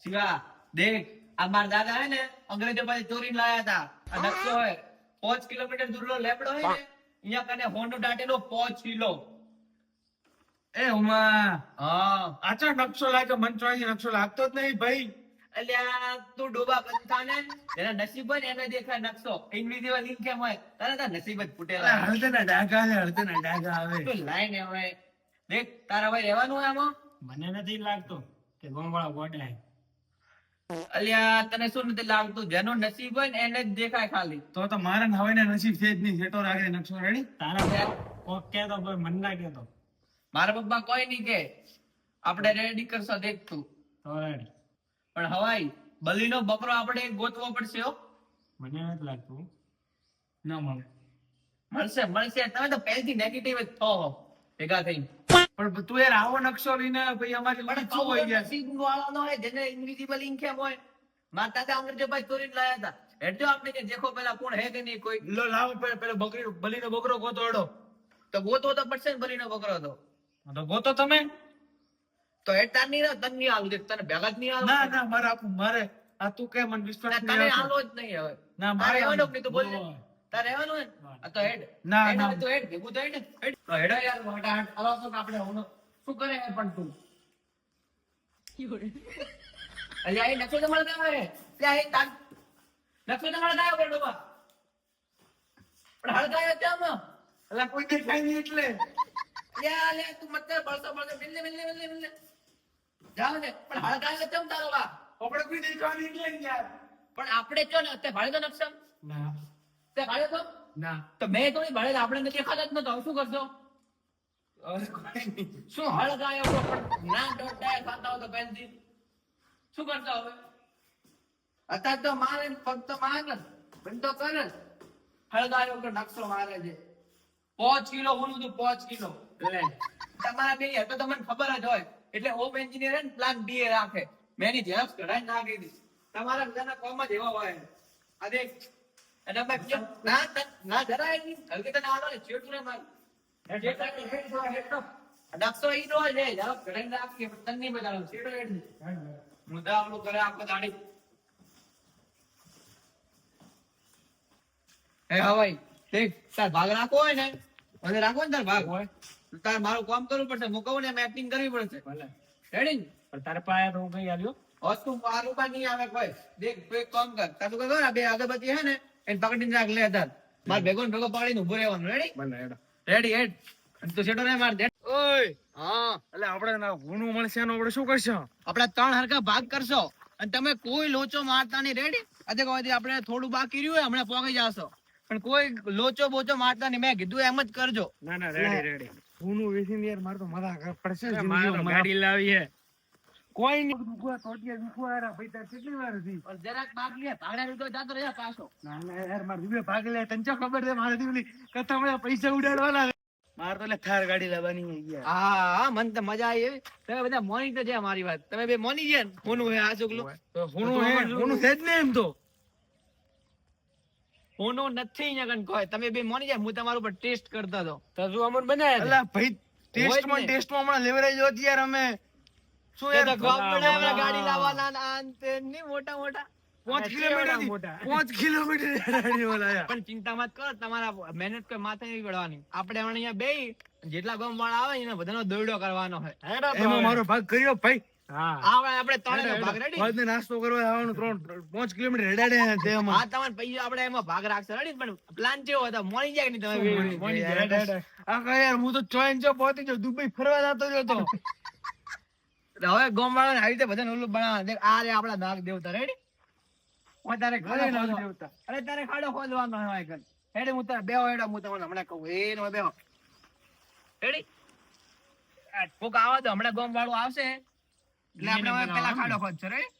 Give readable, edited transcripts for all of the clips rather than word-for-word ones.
શિવા દેખ આ મારા દાદા હે ને અંગ્રેજો પાસે ચોરીને લાયા હતા. આ નકશો હે 5 કિલોમીટર દૂરનો લેબડો હે ને અહીંયા કને હોન્ડો દાટેલો 5 કિલો. એ ઉમા હા આચા નકશો લાગ્યો મન ચોઈ નકશો લાગતો જ નહીં ભાઈ. અલ્યા તું ડોબા બનતા ને એના નસીબ હોય ને એને દેખાય નકશો ઇન્વિઝિબલ લિંક કેમ હોય તારા નસીબ જ ફૂટેલા હળદના ડાઘા ને હળદના ડાઘા આવે. તું લાઈન એમ હોય દેખ તારા ભાઈ રહેવાનું હોય આમાં. મને નથી લાગતો કે ગોમવાળા ગોડા હે. અલ્યા તને શું નથી લાગતું જેનો નસીબ હોય ને એને જ દેખાય ખાલી. તો મારા ને હવે ને નસીબ છે જ નહીં. સેટો રાખે નકશો રેડી. તારા કોક કેતો ભાઈ મન ના કેતો મારા પપ્પા કોઈ નહીં કે આપણે રેડી કરશો દેખ તું. તો રેડી. પણ હવાઈ બલીનો બકરો આપણે ગોતવો પડશે હો. મને નથી લાગતું ના મળે. મળશે મળશે તમે તો પહેલથી નેગેટિવ જ થો ભેગા થઈ. પણ તું યાર આવો નકશો લઈને ભાઈ અમારી પણ શું હોય યાર. નસીબ વાળાનો હોય જેને ઇન્વિઝિબલ ઇન્ક એમ હોય. મારા દાદા અંગ્રેજો પાસે ચોરીને લાયા હતા એટલે આપણે કે દેખો પેલા કોણ હે કે નહીં કોઈ. લો લાવો પેલો બકરી બલીનો બકરો ગોતો એડો. તો ગોતવો તો પડશે ને બલીનો બકરો તો. તો ગોતો તમે. તો એ તાર નહીં તને નહીં આલું દેખ તને ભેગા જ નહીં આલું. ના ના મારે આપું મારે આ તું કે મને વિશ્વાસ તને નહીં આવતો. આલો જ નહીં હવે. ના મારે મારે રહેવાનું કે તું બોલ ને. તારે રહેવાનું હે ને? આ તો હેડ. ના, હેડ ના. હવે તું હેડ ભેગું તો હેડ ને. હેડ. તો હેડો યાર મોટા હાથ આલો તો આપણે હું શું કરે હે પણ તું. અલ્યા એ નકશો તો મળતા આવે. ત્યાં એ તાર નકશો તો મળતા આવે ડોબા. પણ હળગાયો છે આમાં. એટલે કોઈ દેખાય નહીં એટલે. અલ્યા અલ્યા તું મત બળતો બળતો મિલને મિલને મિલને મિલને. જાવ ને પણ હળગાયો છે તારો બા. આપણે કોઈ દેખાય નહીં એટલે યાર. પણ આપણે ચો ને તે ભાડે તો નકશો ના તે ભાડે તો ના તો મેં તો ભાડે આપણે નથી દેખાતા જ નતો હવે શું કરશો. હવે કોઈ નહીં. શું હળગાયો તો પણ ના દોડાય ખાતા હો તો પહેલથી શું કરશો હવે. અત્યારે તો મારે ને પગ તો મારે ને બંધ તો કરે ને. હળગાયો તો નકશો મારે છે 5 કિલો હોનું તો 5 કિલો તમારા બે તો તમને ખબર જ હોય એટલે હોમ એન્જિનિયર ને પ્લાન બી રાખે. મેં એની ઝેરોક્સ કઢાઈને નાખી દીધી. તમારા બધાના કોમ જ એવા હોય. આ દેખ અને અમે ના ના જરાય નહીં હલકે તને આલો ને છેટું ને માર નકશો ઈ નો છે ઝેરોક્સ કઢાઈને રાખીએ પણ તને નહીં બતાડું છેટો હેડ મુદ્દા આપણું કરે આખો દાડી. હે હવાઈ દેખ તાર ભાગ રાખવો હોય ને મને રાખવો ને તાર ભાગ હોય તો તાર મારું કામ કરવું પડશે. હું કહું ને એમ એક્ટિંગ કરવી પડશે. ભલે રેડી ને પણ તારે પાસે તો હું કઈ આવ્યો વસ્તુ મારું પણ નહીં આવે કોઈ. દેખ તું એક કામ કર તાર તું કહો ને બે અગરબત્તી હે ને એને પકડીને રાખ લે તાર માર ભેગો ને ભેગો પકડીને ઉભો રહેવાનું. રેડી ભલે હેડો રેડી હેડ અને તું છેટો નહીં માર દે. ઓય હા એટલે આપણે ના ગુણું મળશે એનો આપણે શું કરશું. આપણે 3 હરખા ભાગ કરશો અને તમે કોઈ લોચો મારતા નહીં. રેડી આજે કોઈ આપણે થોડું બાકી રહ્યું હોય હમણાં પોકી જાશો પણ કોઈ લોચો બોચો મારતા નહીં. મેં કીધું એમ જ કરજો. ના ના રેડી રેડી ગુણું વેચીને યાર મારે તો મજા પડશે. મારો ગાડી લાવી હે કોઈ નહીં દુખવા ટોટિયા દુખવા યાર ભાઈ તાર કેટલી વાર હતી. પણ જરાક બાકી લે ભાડા લીધો જાતો રહ્યા પાછો. ના ના યાર મારે દીવે ભાગ લે તને ચો ખબર છે મારે દીવલી કથા મને પૈસા ઉડાડવાના મારે તો એટલે થાર ગાડી લાવવાની છે યાર. હા હા મને તો મજા આવી એવી. તમે બધા મોની તો છે મારી વાત. તમે બે મોની છે ને કોનું હે આ ચોકલું તો ગુણું હે ગુણું છે જ ને એમ તો. કોનું નથી અહીંયા કણ કોઈ. તમે બે મોની જાય હું તમારું પર ટેસ્ટ કરતો હતો. તો શું અમન બનાયા અલા ભાઈ હોય જ ટેસ્ટમાં હમણાં લેવરેજ હોત યાર અમે શું તે તો યાર ગોપ ભલા, બનાવ્યા ભલા. ગાડી લાવવાના ને આ ને તે નહીં મોટા મોટા 5 કિલોમીટર મોટા. 5 કિલોમીટર ગાડી વાળા પણ ચિંતા મત કરો તમારા મહેનત કોઈ માથે નહીં પડવાની. આપણે હમણાં અહીંયા બે જેટલા ગામ વાળા આવે એના બધાનો દોડો કરવાનો હોય. હેડો તો એમાં હવે. મારો ભાગ કર્યો ભાઈ. હા આપણે ત્રણેયનો ભાગ રેડી. બાદ નાસ્તો કરવા આવવાનું 5 કિલોમીટર રેડાડે છે તેમાં. હા તમારે પૈસા આપણે એમાં ભાગ રાખશે રેડી. પણ પ્લાન કેવો હતો મોની જાય કે નહીં તમે બે? મોની જાય, હેડ, હેડ. આ કઈ યાર હું તો ચોઈન ચો પહોંચી ગયો દુબઈ ફરવા જતો રહ્યો તો. હવે ગામ વાળાને આવી રીતે બધાને ઓલું બનાવવાનું. દેખ આ રે આપણા નાગ દેવતા રેડી. ઓય તારે ખાડો અરે નાગ ખોદવા- દેવતા. અરે તારે ખાડો ખોદવાનો હોય કર. હેડે હું તારે બેહો હેડો હું તમને હમણાં કહું એનો બેહો રેડી. કોક આવો તો હમણાં ગામ વાળું આવશે એટલે આપણે હવે પેલા ખાડો ખોદશો રેડી.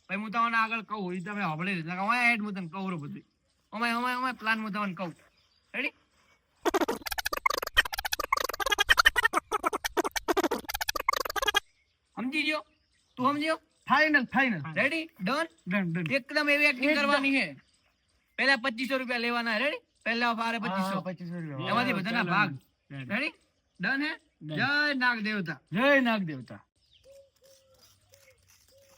પછી હું તમને આગળ કહું એ તમે સાંભળી લીધું. હવે હેડ હું તમને કહું રહું બધું. અમે પ્લાન હું તમને કહું રેડી. સમજી ગયો તું સમજ્યો final ready done done done. એકદમ એવી એક્ટિંગ કરવાની છે. પહેલા 2500 રૂપિયા લેવાના રેડી. પહેલા ફારે 2500 2500 રૂપિયા. એમાંથી બધાના ભાગ Ready. રેડી ડન હે જય નાગ દેવતા. જય નાગ દેવતા.